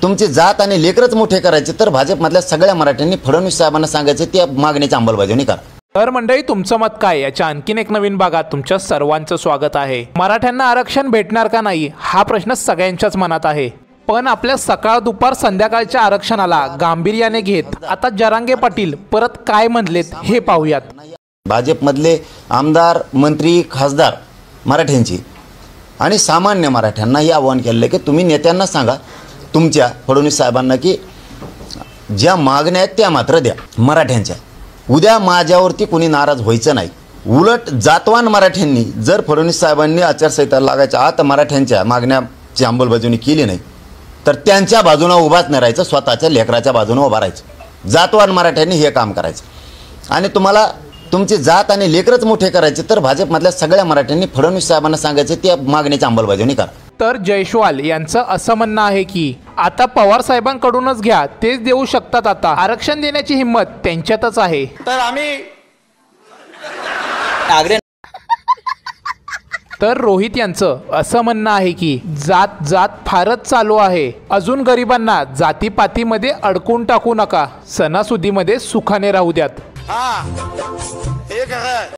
तुमची जात आणि लेकरच मोठे करायचे तर भाजपमधल्या सगळ्या मराठ्यांनी फडणवीस साहेबांना सांगायचे त्या मागणीची अंमलबजावणी करा। तर मंडळी, तुमचं मत काय याच्या आणखीन एक नवीन भागात तुमच्या सर्वांचं स्वागत आहे। मराठ्यांना आरक्षण भेटणार का नाही हा प्रश्न सगळ्यांच्याच मनात आहे, पण आपल्या सकाळ दुपार संध्याकाळच्या आरक्षणाला गांभीर्याने घेत आता जरांगे पाटील परत काय म्हणलेत हे पाहूयात। भाजपमधले आमदार मंत्री खासदार मराठ्यांची आणि सामान्य मराठ्यांना हे आव्हान केलं की तुम्ही नेत्यांना सांगा तुमच्या फडणवीस साहेबांना की ज्या मागण्या आहेत त्या मात्र द्या मराठ्यांच्या। उद्या माझ्यावरती कोणी नाराज व्हायचं नाही। उलट जातवान मराठ्यांनी जर फडणवीस साहेबांनी आचारसंहिता लागायच्या आत मराठ्यांच्या मागण्याची अंमलबजावणी केली नाही तर त्यांच्या बाजूने उभाच नाही राहायचं, स्वतःच्या लेकराच्या बाजूने उभा राहायचं। जातवान मराठ्यांनी हे काम करायचं आणि तुम्हाला तुमची जात आणि लेकरच मोठे करायचे तर भाजपमधल्या सगळ्या मराठ्यांनी फडणवीस साहेबांना सांगायचे त्या मागणीची अंमलबजावणी करा। तर जयस्वाल यांचं असं म्हणणं आहे की आता पवार साहेबांकडूनच घ्या, तेच देऊ शकतात, आता आरक्षण देण्याची हिंमत त्यांच्यातच आहे। तर आम्ही तर रोहित यांचं असं म्हणणं आहे की जात जात फारच चालू आहे, अजून गरिबांना जातीपातीमध्ये अडकून टाकू नका, सणासुदीमध्ये सुखाने राहू द्यात।